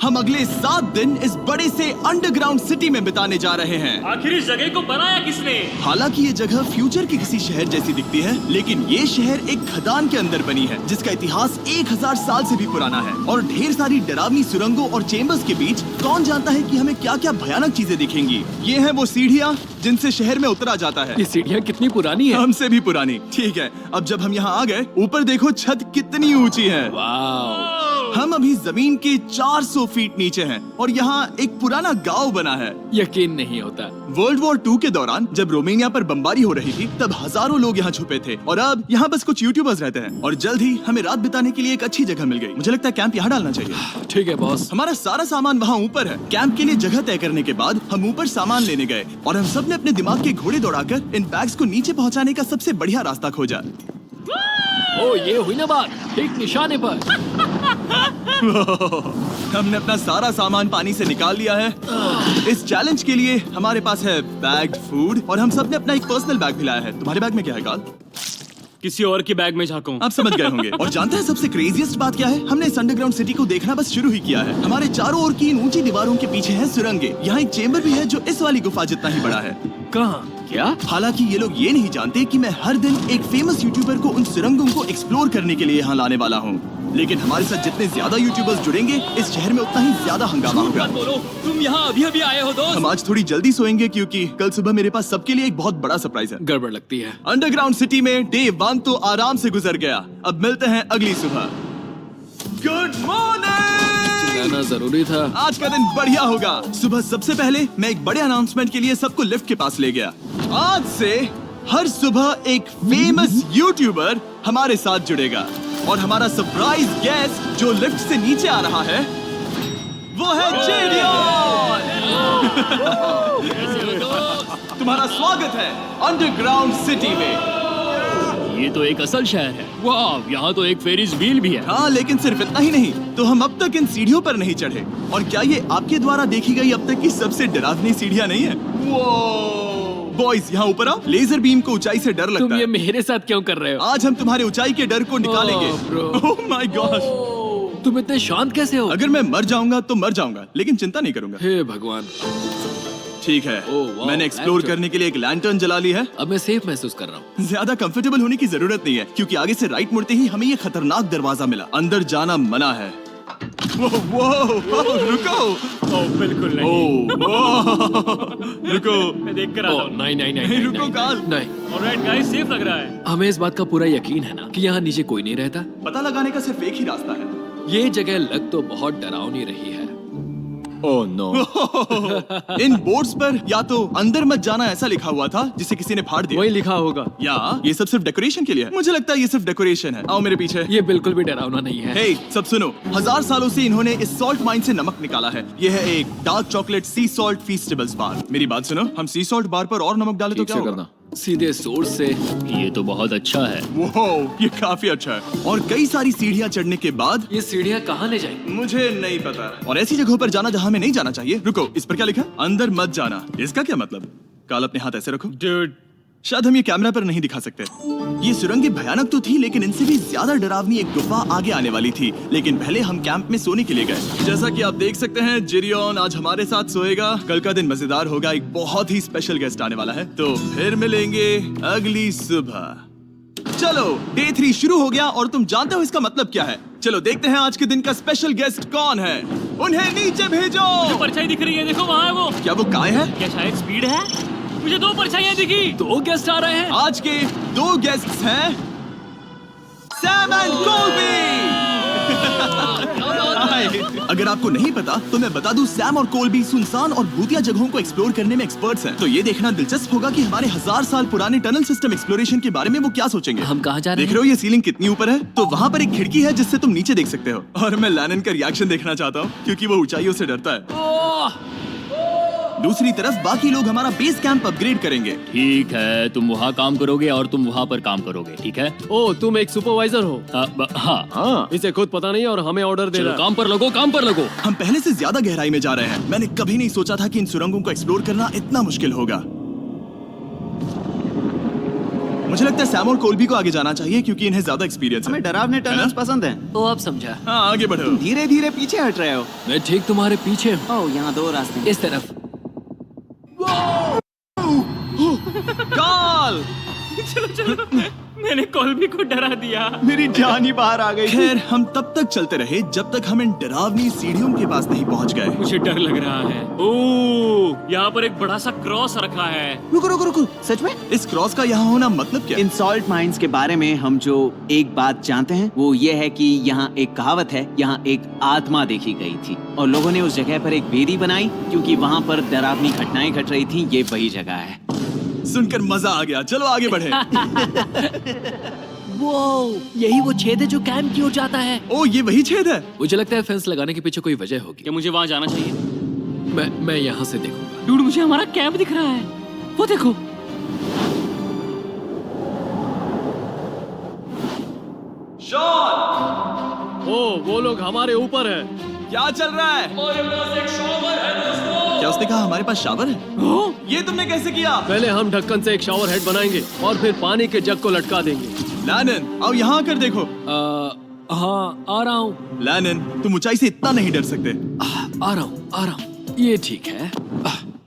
हम अगले 7 दिन इस बड़े से अंडरग्राउंड सिटी में बिताने जा रहे हैं। आखिर इस जगह को बनाया किसने? हालांकि ये जगह फ्यूचर के किसी शहर जैसी दिखती है, लेकिन ये शहर एक खदान के अंदर बनी है जिसका इतिहास 1000 साल से भी पुराना है और ढेर सारी डरावनी सुरंगों और चेम्बर्स के बीच कौन जानता है कि हमें क्या क्या भयानक चीजें दिखेंगी। ये है वो सीढ़ियाँ जिनसे शहर में उतरा जाता है। ये सीढ़ियाँ कितनी पुरानी है? हमसे भी पुरानी। ठीक है, अब जब हम यहाँ आ गए, ऊपर देखो छत कितनी ऊंची है। वाव! हम अभी जमीन के 400 फीट नीचे हैं और यहाँ एक पुराना गांव बना है। यकीन नहीं होता। वर्ल्ड वॉर 2 के दौरान जब रोमानिया पर बमबारी हो रही थी तब हजारों लोग यहाँ छुपे थे और अब यहाँ बस कुछ यूट्यूबर्स रहते हैं और जल्द ही हमें रात बिताने के लिए एक अच्छी जगह मिल गई। मुझे लगता है कैंप यहाँ डालना चाहिए। ठीक है बॉस। हमारा सारा सामान वहाँ ऊपर है। कैंप के लिए जगह तय करने के बाद हम ऊपर सामान लेने गए और हम सब ने अपने दिमाग के घोड़े दौड़ाकर इन बैग्स को नीचे पहुँचाने का सबसे बढ़िया रास्ता खोजा। ओ ये हुई ना बात, ठीक निशाने पर। हमने अपना सारा सामान पानी से निकाल लिया है। इस चैलेंज के लिए हमारे पास है बैग्ड फूड और हम सब ने अपना एक पर्सनल बैग भी लाया है। तुम्हारे बैग में क्या है काल? किसी और की बैग में झांकूं। आप समझ गए होंगे। और जानते हैं सबसे क्रेजीएस्ट बात क्या है? हमने इस अंडरग्राउंड सिटी को देखना बस शुरू ही किया है। हमारे चारों ओर की इन ऊंची दीवारों के पीछे है सुरंगें। यहाँ एक चेम्बर भी है जो इस वाली गुफा जितना ही बड़ा है। कहाँ? क्या? हालांकि ये लोग ये नहीं जानते कि मैं हर दिन एक फेमस यूट्यूबर को उन सुरंगों को एक्सप्लोर करने के लिए यहाँ लाने वाला हूँ। लेकिन हमारे साथ जितने ज्यादा यूट्यूबर्स जुड़ेंगे इस शहर में उतना ही ज्यादा हंगामा होगा। मत बोलो, तुम यहाँ अभी अभी आए हो दोस्त। हम आज थोड़ी जल्दी सोएंगे क्योंकि कल सुबह मेरे पास सबके लिए एक बहुत बड़ा सरप्राइज है। गड़बड़ लगती है। अंडरग्राउंड सिटी में डे 1 तो आराम से गुजर गया। अब मिलते हैं अगली सुबह। Good morning. जाना जरूरी था। आज का दिन बढ़िया होगा। सुबह सबसे पहले मैं एक बड़े अनाउंसमेंट के लिए सबको लिफ्ट के पास ले गया। आज से हर सुबह एक फेमस यूट्यूबर हमारे साथ जुड़ेगा और हमारा सरप्राइज गेस्ट जो लिफ्ट से नीचे आ रहा है वो है जेडियन। तुम्हारा स्वागत है अंडरग्राउंड सिटी में। ये तो एक असल शहर है। वाह, यहाँ तो एक फेरिस व्हील भी है। हाँ, लेकिन सिर्फ इतना ही नहीं, तो हम अब तक इन सीढ़ियों पर नहीं चढ़े। और क्या ये आपके द्वारा देखी गई अब तक की सबसे डरावनी सीढ़ियाँ नहीं है? बॉयज यहाँ ऊपर आओ। लेजर बीम को ऊंचाई से डर लगता तुम है। ये मेरे साथ क्यों कर रहे हो? आज हम तुम्हारे ऊंचाई के डर को निकालेंगे। ओह माय गॉड, तुम इतने शांत कैसे हो? अगर मैं मर जाऊंगा तो मर जाऊंगा, लेकिन चिंता नहीं करूंगा। हे भगवान। ठीक है, वाह, मैंने एक्सप्लोर लैंटर्न। करने के लिए एक लैंटर्न जला ली है। अब मैं सेफ महसूस कर रहा हूँ। ज्यादा कंफर्टेबल होने की जरूरत नहीं है क्योंकि आगे से राइट मुड़ते ही हमें ये खतरनाक दरवाजा मिला। अंदर जाना मना है। रुको। बिल्कुल नहीं। रुको। मैं देख कर ओह आता हूँ। नहीं नहीं नहीं नहीं, नहीं, रुको नहीं, काल। नहीं। ऑलराइट गाइस, सेफ लग रहा है। हमें इस बात का पूरा यकीन है ना कि यहाँ नीचे कोई नहीं रहता। पता लगाने का सिर्फ एक ही रास्ता है। ये जगह लग तो बहुत डरावनी रही है। Oh no. इन बोर्ड्स पर या तो अंदर मत जाना ऐसा लिखा हुआ था जिसे किसी ने फाड़ दिया। वही लिखा होगा। या ये सब सिर्फ डेकोरेशन के लिए है। मुझे लगता है ये सिर्फ डेकोरेशन है। आओ मेरे पीछे। ये बिल्कुल भी डरावना नहीं है। हे, सब सुनो। 1000 सालों से इन्होंने इस सॉल्ट माइन से नमक निकाला है। ये है एक डार्क चॉकलेट सी सॉल्ट फीस्टेबल्स बार। मेरी बात सुनो, हम सी सॉल्ट बार पर और नमक डाले तो ठीक क्या से होगा? करना। सीधे सोर्स से। ये तो बहुत अच्छा है। वो ये काफी अच्छा है। और कई सारी सीढ़ियाँ चढ़ने के बाद ये सीढ़ियाँ कहाँ ले जाएंगी? मुझे नहीं पता। और ऐसी जगहों पर जाना जहाँ हमें नहीं जाना चाहिए। रुको, इस पर क्या लिखा है? अंदर मत जाना। इसका क्या मतलब? काल अपने हाथ ऐसे रखो। डूड, शायद हम ये कैमरा पर नहीं दिखा सकते। ये सुरंगें भयानक तो थी, लेकिन इनसे भी ज्यादा डरावनी एक गुफा आगे आने वाली थी। लेकिन पहले हम कैंप में सोने के लिए गए। जैसा कि आप देख सकते हैं, जेरियन आज हमारे साथ सोएगा। कल का दिन मजेदार होगा। एक बहुत ही स्पेशल गेस्ट आने वाला है। तो फिर मिलेंगे अगली सुबह। चलो, डे 3 शुरू हो गया और तुम जानते हो इसका मतलब क्या है? चलो देखते हैं आज के दिन का स्पेशल गेस्ट कौन है। उन्हें नीचे भेजो। परछाई दिख रही है, देखो वहाँ है वो। क्या वो काय है? क्या शायद स्पीड है? मुझे 2 परछाइयाँ दिखी। 2 गेस्ट आ रहे हैं। आज के 2 गेस्ट्स हैं सैम एंड कोल्बी। अगर आपको नहीं पता तो मैं बता दूं, सैम और कोल्बी सुनसान और भूतिया जगहों को एक्सप्लोर करने में एक्सपर्ट्स हैं। तो ये देखना दिलचस्प होगा कि हमारे 1000 साल पुराने टनल सिस्टम एक्सप्लोरेशन के बारे में वो क्या सोचेंगे। हम कहाँ जा रहे देख हैं? रहे हो ये सीलिंग कितनी ऊपर है? तो वहाँ पर एक खिड़की है जिससे तुम नीचे देख सकते हो। और मैं लैनन का रिएक्शन देखना चाहता हूँ क्योंकि वो ऊंचाइयों से डरता है। दूसरी तरफ बाकी लोग हमारा बेस कैंप अपग्रेड करेंगे। ठीक है, तुम वहाँ काम करोगे और तुम वहाँ पर काम करोगे, ठीक है? ओ, तुम एक सुपरवाइजर हो? हाँ। इसे खुद पता नहीं और हमें ऑर्डर दे चलो रहा है। काम पर लगो, काम पर लगो। हम पहले से ज्यादा गहराई में जा रहे हैं। मैंने कभी नहीं सोचा था कि इन सुरंगों को एक्सप्लोर करना इतना मुश्किल होगा। मुझे लगता है सैम और कोल्बी को आगे जाना चाहिए क्योंकि इन्हें ज्यादा एक्सपीरियंस है। हमें डरावने टनल्स पसंद हैं। तो अब समझा। हाँ, आगे बढ़ो। धीरे धीरे पीछे हट रहे हो। मैं ठीक तुम्हारे पीछे हूँ। ओह, यहाँ 2 रास्ते हैं। इस तरफ। कॉल! मैंने कोल्बी को डरा दिया। मेरी जान ही बाहर आ गई। खैर, हम तब तक चलते रहे जब तक हम इन डरावनी सीढ़ियों के पास नहीं पहुंच गए। मुझे डर लग रहा है। ओह, यहाँ पर एक बड़ा सा क्रॉस रखा है। रुको रुको रुको, सच में? इस क्रॉस का यहाँ होना मतलब क्या? इन सॉल्ट माइंस के बारे में हम जो एक बात जानते हैं वो ये है कि यहाँ एक कहावत है, यहाँ एक आत्मा देखी गई थी और लोगों ने उस जगह पर एक वेदी बनाई क्योंकि वहाँ पर डरावनी घटनाएं घट रही थी। ये वही जगह है। सुनकर मजा आ गया। चलो आगे बढ़े। वो यही वो छेद है जो कैंप की ओर जाता है। ओ, ये वही छेद है। मुझे लगता है फेंस लगाने के पीछे कोई वजह होगी। क्या मुझे वहाँ जाना चाहिए? मैं यहाँ से देखूंगा। डूड, मुझे हमारा कैंप दिख रहा है। वो देखो। शॉन! ओ, वो लोग हमारे ऊपर है। क्या चल रहा है? हमारे पास एक शॉवर है दोस्तों। क्या उसने कहा हमारे पास शावर है? ये तुमने कैसे किया? पहले हम ढक्कन से एक शावर हेड बनाएंगे और फिर पानी के जग को लटका देंगे। लैनन, आओ यहाँ आकर देखो। हाँ, आ रहा हूँ। लैनन, तुम ऊंचाई से इतना नहीं डर सकते। आ रहा हूँ। ये ठीक है।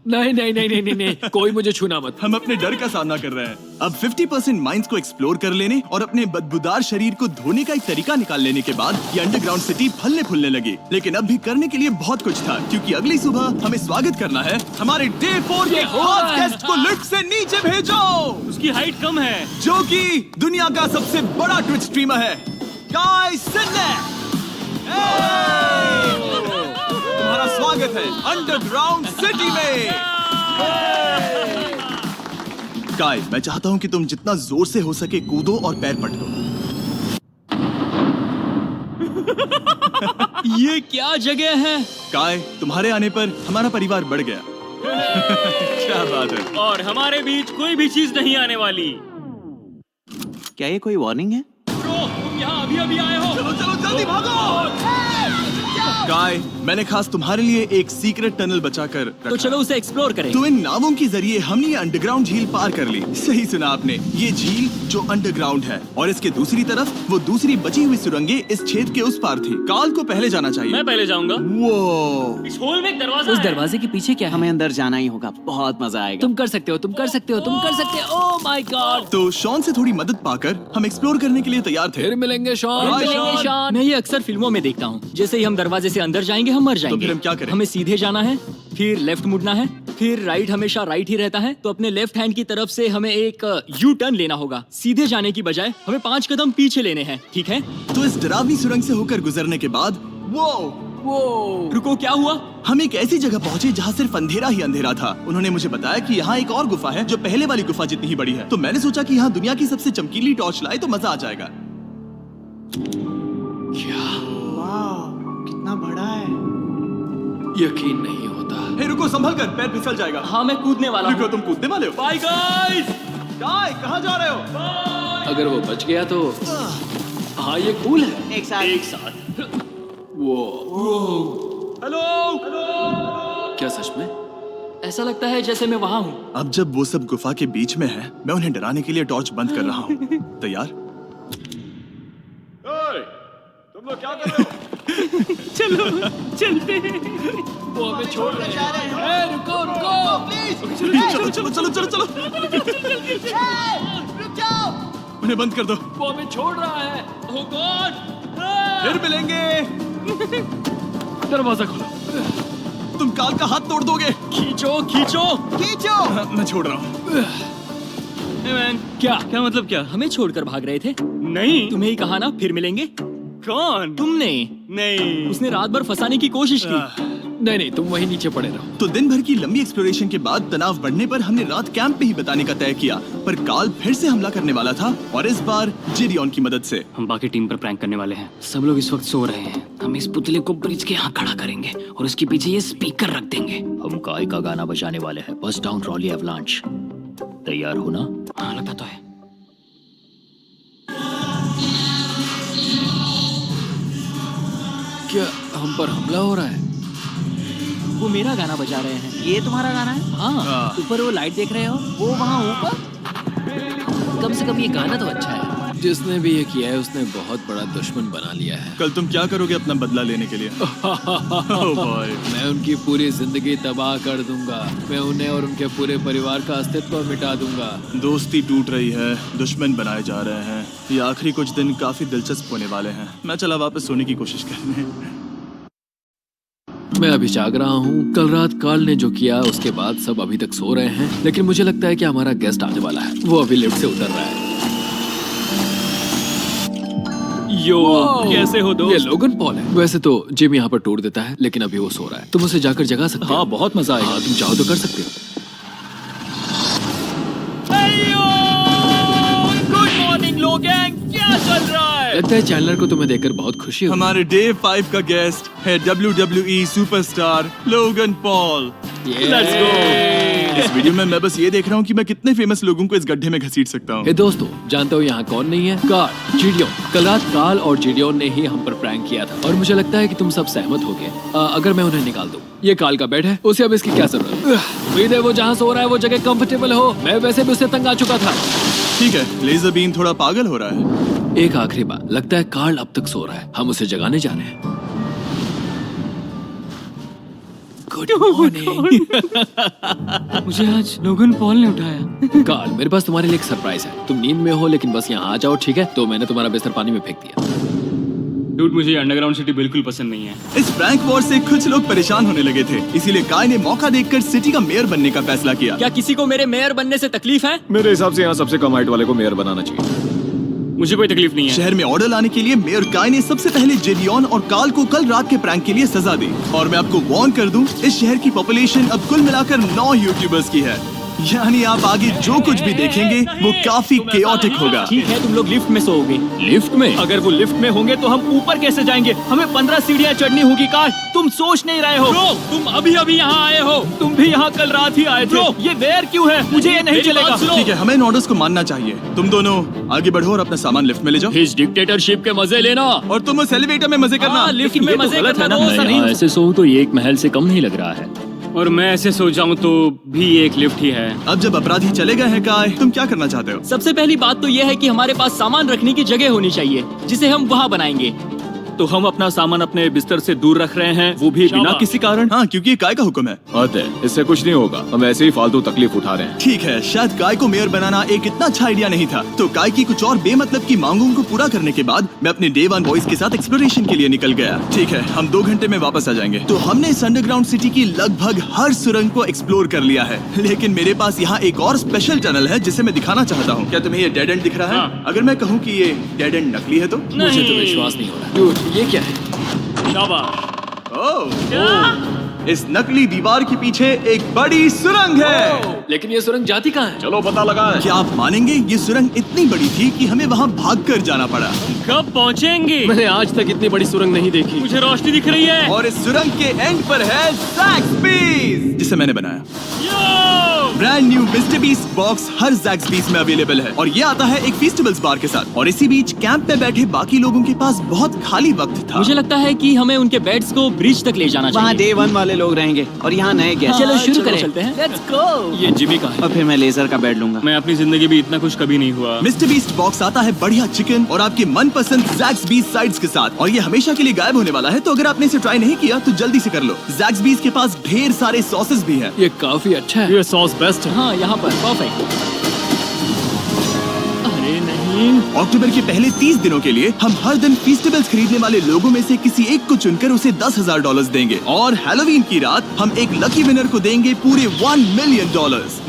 नहीं नहीं नहीं नहीं नहीं नहीं, कोई मुझे छूना मत। हम अपने डर का सामना कर रहे हैं। अब 50% माइंस को एक्सप्लोर कर लेने और अपने बदबूदार शरीर को धोने का एक तरीका निकाल लेने के बाद ये अंडरग्राउंड सिटी फलने फूलने लगी। लेकिन अब भी करने के लिए बहुत कुछ था क्योंकि अगली सुबह हमें स्वागत करना है। हमारे डे 4 के खास गेस्ट को लिफ्ट से नीचे भेजो, उसकी हाइट कम है। जो कि दुनिया का सबसे बड़ा ट्विच स्ट्रीमर है, काई सिनेक। तुम्हारा स्वागत है अंडरग्राउंड सिटी में। काई, मैं चाहता हूँ कि तुम जितना जोर से हो सके कूदो और पैर पटको। ये क्या जगह है? काय, तुम्हारे आने पर हमारा परिवार बढ़ गया। क्या बात है। और हमारे बीच कोई भी चीज नहीं आने वाली। क्या ये कोई वार्निंग है? ब्रो, तुम यहाँ अभी अभी आए हो। चलो चलो जल्दी भागो। काय, मैंने खास तुम्हारे लिए एक सीक्रेट टनल बचाकर रखा। तो चलो उसे एक्सप्लोर करें। तो इन नावों के जरिए हमने ये अंडरग्राउंड झील पार कर ली। सही सुना आपने, ये झील जो अंडरग्राउंड है और इसके दूसरी तरफ वो दूसरी बची हुई सुरंगें इस छेद के उस पार थी। काल को पहले जाना चाहिए। मैं पहले जाऊंगा। वो इस होल में एक दरवाजा उस है। दरवाजे के पीछे क्या है? हमें अंदर जाना ही होगा। बहुत मजा आएगा। तुम कर सकते हो, तुम कर सकते हो, तुम कर सकते हो। Oh my God. तो शॉन से थोड़ी मदद पाकर हम एक्सप्लोर करने के लिए तैयार थे। फिर मिलेंगे शॉन। बाय, मिलेंगे शॉन। मैं ये अक्सर फिल्मों में देखता हूँ। जैसे ही हम दरवाजे से अंदर जाएंगे हम मर जाएंगे। फिर हम क्या करें? हमें सीधे जाना है, फिर लेफ्ट मुड़ना है, फिर राइट हमेशा राइट ही रहता है। तो अपने लेफ्ट हैंड की तरफ से हमें एक यू टर्न लेना होगा। सीधे जाने की बजाय हमें 5 कदम पीछे लेने हैं, ठीक है? तो इस डरावनी सुरंग से होकर गुजरने के बाद वो रुको, क्या हुआ? हम एक ऐसी जगह पहुंचे जहाँ सिर्फ अंधेरा ही अंधेरा था। उन्होंने मुझे बताया कि यहाँ एक और गुफा है जो पहले वाली गुफा जितनी ही बड़ी है। तो मैंने सोचा कि यहाँ दुनिया की सबसे चमकीली टॉर्च लाए तो मजा आ जाएगा। कितना बड़ा है। यकीन नहीं होता। हे रुको, संभल कर, पैर फिसल जाएगा। हाँ, मैं कूदने वाला रुको, हूँ। तुम कूदने वाले हो? Bye guys. काय, कहाँ जा रहे हो? अगर वो बच गया तो हाँ, ये कूल है। एक साथ। एक साथ। वो हेलो। क्या सच में? ऐसा लगता है जैसे मैं वहाँ हूँ। अब जब वो सब गुफा के बीच में है, मैं उन्हें डराने के लिए टॉर्च बंद कर रहा हूँ। तैयार? तुम लोग क्या कर रहे हो? चलो चलते हैं। वो हमें छोड़ रहे हैं। ए, रुको रुको। चलो चलो चलो चलो चलो। उन्हें बंद कर दो। वो हमें छोड़ रहा है। Oh God! फिर मिलेंगे। दरवाजा खोलो। तुम काल का हाथ तोड़ दोगे। खींचो खींचो। हाँ, मैं छोड़ रहा हूँ। Hey man, क्या मतलब क्या? हमें छोड़कर भाग रहे थे? नहीं, तुम्हें ही कहा ना फिर मिलेंगे। कौन? तुमने? नहीं, उसने रात भर फंसाने की कोशिश की। नहीं नहीं, तुम वहीं नीचे पड़े रहो। तो दिन भर की लंबी एक्सप्लोरेशन के बाद तनाव बढ़ने पर हमने रात कैंप में ही बिताने का तय किया। पर काल फिर से हमला करने वाला था और इस बार जिरियन की मदद से। हम बाकी टीम पर प्रैंक करने वाले हैं। सब लोग इस वक्त सो रहे हैं। हम इस पुतले को ब्रिज के यहाँ खड़ा करेंगे और उसके पीछे ये स्पीकर रख देंगे। हम काय का गाना बजाने वाले हैं, बस डाउन रॉली एवलांच। तैयार हो ना? हाँ, लगता तो है। क्या हम पर हमला हो रहा है? वो मेरा गाना बजा रहे हैं। ये तुम्हारा गाना है? हाँ, ऊपर वो लाइट देख रहे हो? वो वहाँ ऊपर? कम से कम ये गाना तो अच्छा है। जिसने भी ये किया है उसने बहुत बड़ा दुश्मन बना लिया है। कल तुम क्या करोगे अपना बदला लेने के लिए? Oh boy. मैं उनकी पूरी जिंदगी तबाह कर दूंगा। मैं उन्हें और उनके पूरे परिवार का अस्तित्व मिटा दूंगा। दोस्ती टूट रही है, दुश्मन बनाए जा रहे हैं। ये आखिरी कुछ दिन काफी दिलचस्प होने वाले हैं। मैं चला वापस सोने की कोशिश करने। मैं अभी जाग रहा हूँ। कल रात कार्ल ने जो किया उसके बाद सब अभी तक सो रहे हैं, लेकिन मुझे लगता है कि हमारा गेस्ट आने वाला है। वो अभी लिफ्ट से उतर रहा है। यो, कैसे हो ये दोस्त? लोगन पॉल है। वैसे तो जिम यहाँ पर टूर देता है, लेकिन अभी वो सो रहा है। तुम उसे जाकर जगा सकते हो। हाँ, बहुत मजा आएगा। हाँ, तुम चाहो तो कर सकते हो। गुड मॉर्निंग लोगैंग, क्या चल रहा है? लगता है चैनलर को तुम्हें देखकर बहुत खुशी हो। हमारे डे 5 का गेस्ट है WWE superstar Logan Paul. Let's go। इस वीडियो में मैं बस ये देख रहा हूँ कि मैं कितने फेमस लोगों को इस गड्ढे में घसीट सकता हूँ। हे दोस्तों, जानते हो यहाँ कौन नहीं है? कार्ल, जिडियोन। कल रात कार्ल और जिडियोन ने ही हम पर प्रैंक किया था और मुझे लगता है कि तुम सब सहमत हो गए। अगर मैं उन्हें निकाल दूं। ये कार्ल का बेड है, उसे अब इसकी क्या जरूरत है? उम्मीद है वो जहाँ सो रहा है वो जगह कंफर्टेबल हो। मैं वैसे भी उससे तंग आ चुका था। ठीक है, लेजर बीन थोड़ा पागल हो रहा है। एक आखिरी बात, लगता है कार्ल अब तक सो रहा है। हम उसे जगाने जा रहे हैं। Good morning. मुझे आज लोगन पॉल ने उठाया। कार्ल, मेरे पास तुम्हारे लिए एक सरप्राइज है। तुम नींद में हो लेकिन बस यहाँ आ जाओ, ठीक है? तो मैंने तुम्हारा बिस्तर पानी में फेंक दिया। डूड, मुझे अंडरग्राउंड सिटी बिल्कुल पसंद नहीं है। इस प्रैंक वॉर से कुछ लोग परेशान होने लगे थे, इसीलिए काय ने मौका देखकर सिटी का मेयर बनने का फैसला किया। क्या किसी को मेरे मेयर बनने से तकलीफ है? मेरे हिसाब से यहाँ सबसे कम हाइट वाले को मेयर बनाना चाहिए। मुझे कोई तकलीफ नहीं है। शहर में ऑर्डर लाने के लिए मेयर काय ने सबसे पहले जिडियोन और कार्ल को कल रात के प्रैंक के लिए सजा दी। और मैं आपको वार्न कर दूं, इस शहर की पॉपुलेशन अब कुल मिलाकर 9 यूट्यूबर्स की है। यानी आप आगे जो कुछ भी देखेंगे वो काफी केओटिक होगा। ठीक है, तुम लोग लिफ्ट में सोओगे। लिफ्ट में? अगर वो लिफ्ट में होंगे तो हम ऊपर कैसे जाएंगे? हमें 15 सीढ़ियाँ चढ़नी होगी। कार, तुम सोच नहीं रहे हो। तुम अभी अभी यहाँ आए हो। तुम भी यहाँ कल रात ही आए थे। ये देर क्यों है? मुझे ये नहीं चलेगा। ठीक है, हमें इन ऑर्डर्स को मानना चाहिए। तुम दोनों आगे बढ़ो और अपना सामान लिफ्ट में ले जाओ। इस डिक्टेटरशिप के मजे लेना। और तुम उस एलिवेटर में मजे करना। लिफ्ट में मजे करना दोस्त। मैं ऐसे सोऊं तो ये एक महल से कम नहीं लग रहा है। और मैं ऐसे सो जाऊं तो भी एक लिफ्ट ही है। अब जब अपराधी चले गए हैं काय, तुम क्या करना चाहते हो? सबसे पहली बात तो यह है कि हमारे पास सामान रखने की जगह होनी चाहिए जिसे हम वहाँ बनाएंगे। तो हम अपना सामान अपने बिस्तर से दूर रख रहे हैं, वो भी बिना किसी कारण। हाँ, क्योंकि ये काय का हुक्म है। अतः इससे कुछ नहीं होगा, हम ऐसे ही फालतू तकलीफ उठा रहे हैं। ठीक है, शायद काय को मेयर बनाना एक इतना अच्छा आइडिया नहीं था। तो काय की कुछ और बेमतलब की मांगों को पूरा करने के बाद मैं अपने डे 1 बॉयज के साथ एक्सप्लोरेशन के लिए निकल गया। ठीक है, हम 2 घंटे में वापस आ जाएंगे। तो हमने इस अंडरग्राउंड सिटी की लगभग हर सुरंग को एक्सप्लोर कर लिया है, लेकिन मेरे पास यहाँ एक और स्पेशल टनल है जिसे मैं दिखाना चाहता हूँ। क्या तुम्हें ये डेड एंड दिख रहा है? हाँ। अगर मैं कहूँ कि ये डेड एंड नकली है तो? मुझे तो विश्वास नहीं हो रहा। डूड, ये क्या है? शाबाश। ओह, इस नकली दीवार के पीछे एक बड़ी सुरंग है। लेकिन ये सुरंग जाती कहाँ है? चलो पता लगाएं। क्या आप मानेंगे, ये सुरंग इतनी बड़ी थी कि हमें वहाँ भागकर जाना पड़ा। कब पहुँचेंगे? मैंने आज तक इतनी बड़ी सुरंग नहीं देखी। मुझे रोशनी दिख रही है। और इस सुरंग के एंड पर है ज़ैक्सबीज़, जिसे मैंने बनाया। Brand new Mister Beast box हर ज़ैक्सबीज़ में अवेलेबल है और ये आता है एक फेस्टिवल्स बार के साथ। और इसी बीच कैंप में बैठे बाकी लोगों के पास बहुत खाली वक्त था। मुझे लगता है कि हमें उनके बेड्स को ब्रिज तक ले जाना वहाँ चाहिए। डे 1 वाले लोग रहेंगे और यहाँ नए गेस्ट। चलो शुरू करें। चलते हैं। Let's go. ये जिमी का है। और फिर मैं लेजर का बेड लूंगा। मैं अपनी जिंदगी में इतना खुश कभी नहीं हुआ। मिस्टर बीस्ट बॉक्स आता है बढ़िया चिकन और आपके मनपसंद ज़ैक्सबीज़ साइड्स के साथ, और ये हमेशा के लिए गायब होने वाला है। तो अगर आपने इसे ट्राई नहीं किया तो जल्दी से कर लो। ज़ैक्सबीज़ के पास ढेर सारे सॉसेस भी हैं। ये काफी अच्छा है। ये सॉस बेस्ट है। हाँ, यहाँ पर परफेक्ट। अरे नहीं। अक्टूबर के पहले 30 दिनों के लिए हम हर दिन फेस्टिवल्स खरीदने वाले लोगों में से किसी एक को चुनकर उसे $10,000 देंगे, और हैलोवीन की रात हम एक लकी विनर को देंगे पूरे $1 मिलियन।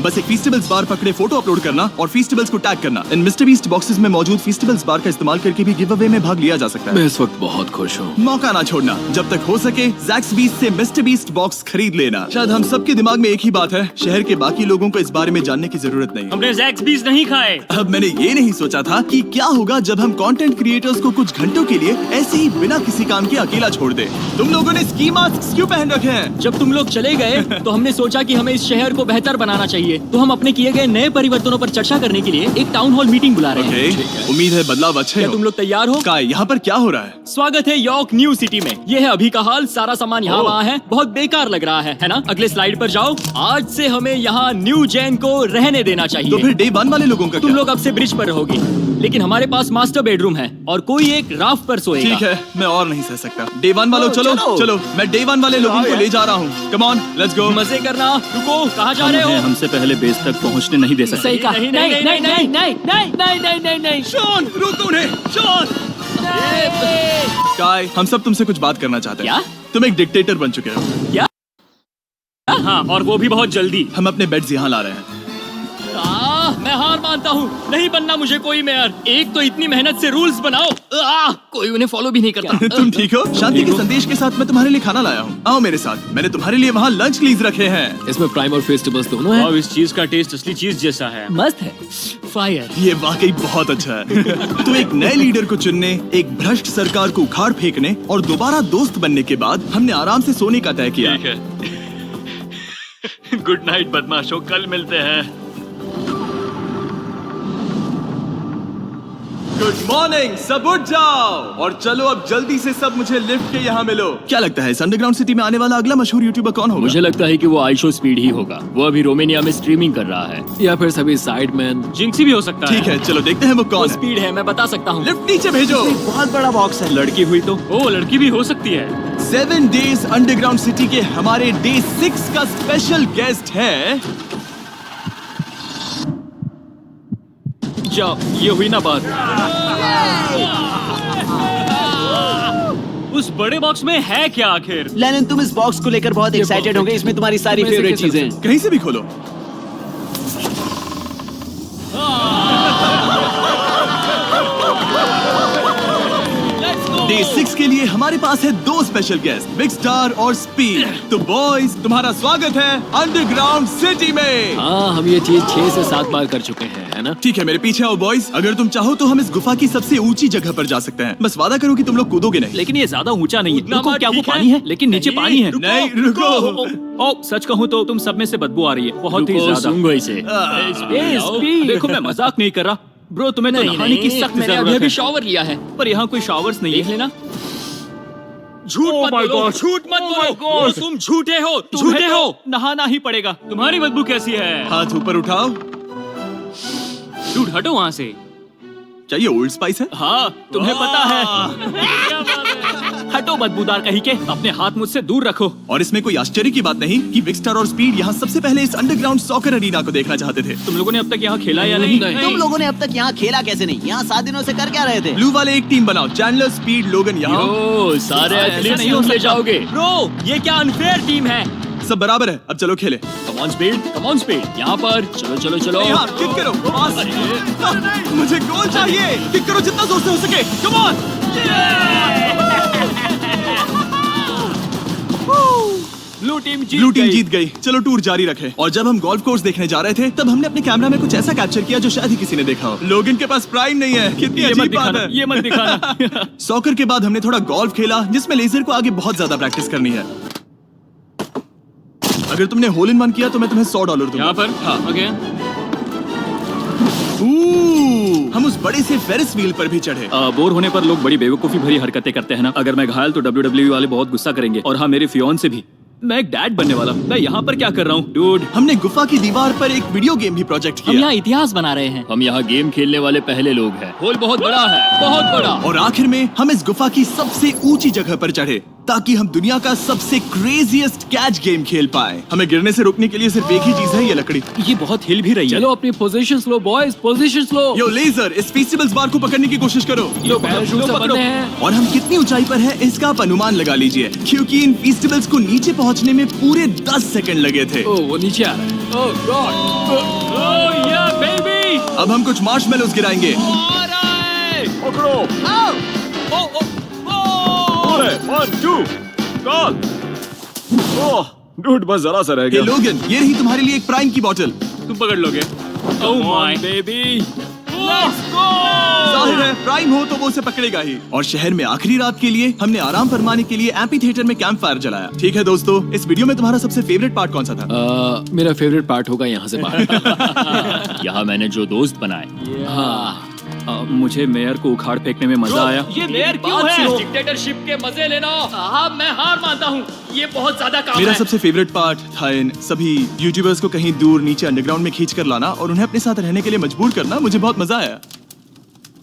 बस एक फेस्टिवल्स बार पकड़े फोटो अपलोड करना और फेस्टिवल्स को टैग करना। इन मिस्टर बीस्ट बॉक्सेस में मौजूद फेस्टिवल्स बार का इस्तेमाल करके भी गिव अवे में भाग लिया जा सकता है। मैं इस वक्त बहुत खुश हूँ। मौका ना छोड़ना, जब तक हो सके ज़ैक्सबीज़ से मिस्टर बीस्ट बॉक्स खरीद लेना। शायद हम सबके दिमाग में एक ही बात है, शहर के बाकी लोगों को इस बारे में जानने की जरूरत नहीं। हमने ज़ैक्सबीज़ नहीं खाए। अब मैंने ये नहीं सोचा था कि क्या होगा जब हम कंटेंट क्रिएटर्स को कुछ घंटों के लिए ऐसे ही बिना किसी काम के अकेला छोड़ दे। तुम लोगों ने स्की मास्क क्यों पहन रखे हैं? जब तुम लोग चले गए तो हमने सोचा कि हमें इस शहर को बेहतर बनाना चाहिए, तो हम अपने किए गए नए परिवर्तनों पर चर्चा करने के लिए एक टाउन हॉल मीटिंग बुला रहे हैं। ओके, उम्मीद है बदलाव अच्छे क्या हो। तुम लोग तैयार हो? काय, यहाँ पर क्या हो रहा है? स्वागत है यॉर्क न्यू सिटी में। ये है अभी का हाल, सारा सामान यहाँ ओह। वहाँ है, बहुत बेकार लग रहा है ना? अगले स्लाइड पर जाओ। आज से हमें यहाँ न्यू जेन को रहने देना तो चाहिए। फिर डे 1 वाले लोगों का तुम क्या? लोग अब से ब्रिज पर रहोगे, लेकिन हमारे पास मास्टर बेडरूम है और कोई एक राफ्ट पर सोएगा। ठीक है, मैं और नहीं सह सकता। डे 1 वालों चलो चलो। चलो, मैं डे 1 वाले लोगों को ले जा रहा हूँ। Come on, let's go. मजे करना। रुको, कहाँ जा रहे हो? हमसे पहले बेस तक पहुंचने नहीं दे सकते। सही कहा। नहीं नहीं नहीं नहीं नहीं नहीं नहीं नहीं नहीं। शॉन, रोको उन्हें, शॉन। काय, हम सब तुमसे कुछ बात करना चाहते हैं। क्या? तुम एक डिक्टेटर बन चुके हो। हाँ, और वो भी बहुत जल्दी। हम अपने बेड्स यहाँ ला रहे हैं। मैं हार मानता हूँ, नहीं बनना मुझे कोई मेयर। एक तो इतनी मेहनत से रूल्स बनाओ, कोई उन्हें फॉलो भी नहीं करता। तुम ठीक हो? शांति के संदेश के साथ मैं तुम्हारे लिए खाना लाया हूँ। आओ मेरे साथ, मैंने तुम्हारे लिए वहाँ लंच लीज रखे हैं। इसमें प्राइम और फेस्टिवल्स दोनों हैं। अब इस चीज का टेस्ट असली चीज जैसा है। मस्त है। फायर। ये वाकई बहुत अच्छा है। तो एक नए लीडर को चुनने, एक भ्रष्ट सरकार को उखाड़ फेंकने और दोबारा दोस्त बनने के बाद हमने आराम से सोने का तय किया। गुड नाइट बदमाशों, कल मिलते हैं। गुड मॉर्निंग, सब उठ जाओ और चलो अब जल्दी से सब मुझे लिफ्ट के यहाँ मिलो। क्या लगता है इस अंडरग्राउंड सिटी में आने वाला अगला मशहूर यूट्यूबर कौन होगा? मुझे लगता है कि वो आइशो स्पीड ही होगा। वो अभी रोमेनिया में स्ट्रीमिंग कर रहा है। या फिर सभी साइडमैन। जिंक्सी भी हो सकता ठीक है, चलो देखते हैं वो वो कौन है। स्पीड है, मैं बता सकता हूँ। लिफ्ट नीचे भेजो। बहुत बड़ा बॉक्स है। लड़की हुई तो? ओ, लड़की भी हो सकती है। 7 डेज अंडरग्राउंड सिटी के हमारे डे 6 का स्पेशल गेस्ट है। जाओ, ये हुई ना बात। उस बड़े बॉक्स में है क्या आखिर? लेनिन, तुम इस बॉक्स को लेकर बहुत एक्साइटेड होंगे। इसमें तुम्हारी सारी इसमें से फेवरेट कैसे चीजें हैं। कहीं से भी खोलो। डे 6 के लिए हमारे पास है 2 स्पेशल गेस्ट, बिग स्टार और स्पीड। तो बॉयज, तुम्हारा स्वागत है अंडरग्राउंड सिटी में। हाँ, हम ये चीज 6 से 7 बार कर चुके हैं, है ना? ठीक है, मेरे पीछे आओ बॉयज। अगर तुम चाहो तो हम इस गुफा की सबसे ऊंची जगह पर जा सकते हैं। बस वादा करो कि तुम लोग कूदोगे नहीं। लेकिन ये ज्यादा ऊंचा नहीं है। उतना रुको, बार क्या वो ठीक है। पानी है? लेकिन नीचे नहीं, पानी है। नहीं, रुको। ओ, सच कहूँ तो तुम सब में से बदबू आ रही है, बहुत ही रुको, ज्यादा। सूंघो इसे। देखो, मैं मजाक नहीं कर रहा। ब्रो, तुम्हें तो नहाने की सख्त मैंने जरूरत अभी अभी है। शॉवर लिया है। पर यहाँ कोई शॉवर्स नहीं देख है। लेना। झूठ मत बोलो, झूठ मत बोलो। तुम झूठे हो, झूठे हो। नहाना ही पड़ेगा। तुम्हारी बदबू कैसी है? हाथ ऊपर उठाओ। डूड, हटो वहाँ से। क्या ये ओल्ड स्पाइस है? हाँ, तुम्हें पता है। हटो बदबूदार कहीं के, अपने हाथ मुझसे दूर रखो। और इसमें कोई आश्चर्य की बात नहीं कि बिग स्टार और स्पीड यहाँ सबसे पहले इस अंडरग्राउंड सॉकर अरीना को देखना चाहते थे। तुम लोगों ने अब तक यहाँ खेला या नहीं? तुम लोगों ने अब तक यहाँ खेला कैसे नहीं? यहाँ 7 दिनों से कर क्या रहे थे? ब्लू वाले एक टीम बनाओ, चैंडलर, स्पीड, लोगन यहाँ। ओ, सारे ऐसा एथलीट्स नहीं हो तुम ले सकता। जाओगे। ब्रो, ये क्या अनफेयर टीम है? सब बराबर है, अब चलो खेले। Come on speed, come on speed. यहाँ पर चलो चलो चलो। यहाँ किक करो, पास। मुझे गोल चाहिए। किक करो जितना जोर से हो सके। Come on. ब्लू टीम जीत गई। चलो टूर जारी रखें। और जब हम गोल्फ कोर्स देखने जा रहे थे तब हमने अपने कैमरा में कुछ ऐसा कैप्चर किया जो शायद ही किसी ने देखा हो। लोगन के पास प्राइम नहीं है। कितनी ये मत अजीब बात दिखाना, है। ये मत दिखाना। सॉकर के बाद हमने थोड़ा गोल्फ खेला जिसमें लेजर को आगे बहुत ज्यादा प्रैक्टिस करनी है। अगर तुमने होल इन वन किया तो मैं तुम्हें $100 दूंगा। यहाँ पर? हाँ। ओके। हम उस बड़े से फेरिस व्हील पर भी चढ़े। बोर होने पर लोग बड़ी बेवकूफी भरी हरकतें करते हैं ना। अगर मैं घायल तो WWE वाले बहुत गुस्सा करेंगे, और हाँ, मेरे फियोन से भी। मैं एक डैड बनने वाला हूँ। मैं यहाँ पर क्या कर रहा हूँ? डूड, हमने गुफा की दीवार पर एक वीडियो गेम भी प्रोजेक्ट हम किया। यहाँ इतिहास बना रहे हैं। हम यहाँ गेम खेलने वाले पहले लोग हैं। होल बहुत बड़ा है, बहुत बड़ा। और आखिर में हम इस गुफा की सबसे ऊंची जगह पर चढ़े ताकि हम दुनिया का सबसे क्रेजीएस्ट कैच गेम खेल पाए। हमें गिरने से रोकने के लिए सिर्फ एक ही चीज है, ये लकड़ी। ये बहुत हिल भी रही है। चलो अपनी पोजीशंस लो बॉयज, पोजीशंस लो। यो लेजर, इस फेस्टिवल्स बार को पकड़ने की कोशिश करो। लो पैराशूट से बंधे हैं। और हम कितनी ऊंचाई पर हैं इसका आप अनुमान लगा लीजिए, क्योंकि इन फेस्टिवल्स को नीचे पहुंचने में पूरे 10 सेकंड लगे थे। ओ, वो नीचे आ रहा है। ओह गॉड। Oh yeah, baby! अब हम कुछ मार्शमेलोस गिराएंगे। आ रहा है। पकड़ो। ओ, ओ, ओ। अरे 1 2 कॉल। ओह डूड, बस जरा सा रह हे गया। लोगन, ये रही तुम्हारे लिए एक प्राइम की बोतल। तुम पकड़ लोगे। Oh my baby. जाहिर है प्राइम हो तो वो उसे पकड़ेगा ही। और शहर में आखिरी रात के लिए हमने आराम फरमाने के लिए एम्पी थिएटर में कैंप फायर जलाया। ठीक है दोस्तों, इस वीडियो में तुम्हारा सबसे फेवरेट पार्ट कौन सा था? मेरा फेवरेट पार्ट होगा यहाँ से बाहर। यहाँ मैंने जो दोस्त बनाए। हाँ मुझे मेयर को उखाड़ फेंकने में मजा आया। ये मेयर क्यों है? डिक्टेटरशिप के मजे लेना। साहब मैं हार मानता हूँ, ये बहुत ज्यादा काम मेरा है। सबसे फेवरेट पार्ट था इन सभी यूट्यूबर्स को कहीं दूर नीचे अंडरग्राउंड में खींच कर लाना और उन्हें अपने साथ रहने के लिए मजबूर करना। मुझे बहुत मजा आया।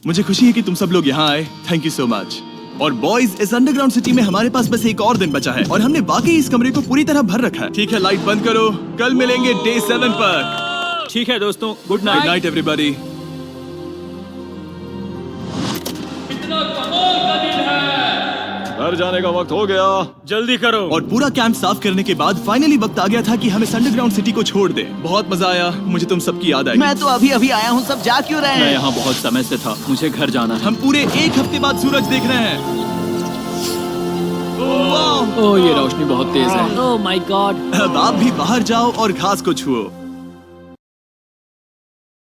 मुझे खुशी है कि तुम सब लोग यहाँ आए। Thank you so much. और बॉयज, इस अंडरग्राउंड सिटी में हमारे पास बस एक और दिन बचा है और हमने वाकई इस कमरे को पूरी तरह भर रखा है। ठीक है, लाइट बंद करो। कल मिलेंगे डे 7 पर। ठीक है दोस्तों, good good night. Night everybody. घर जाने का वक्त हो गया। जल्दी करो। और पूरा कैंप साफ करने के बाद फाइनली वक्त आ गया था कि हम इस अंडरग्राउंड सिटी को छोड़ दें। बहुत मजा आया। मुझे तुम सबकी याद आई। मैं तो अभी अभी आया हूँ, सब जा क्यों रहे मैं हैं? यहाँ बहुत समय से था, मुझे घर जाना है। हम पूरे एक हफ्ते बाद सूरज देख रहे हैं। वाह! ओह ये रोशनी बहुत तेज है। Oh my God. अब आप भी बाहर जाओ और घास को छुओ।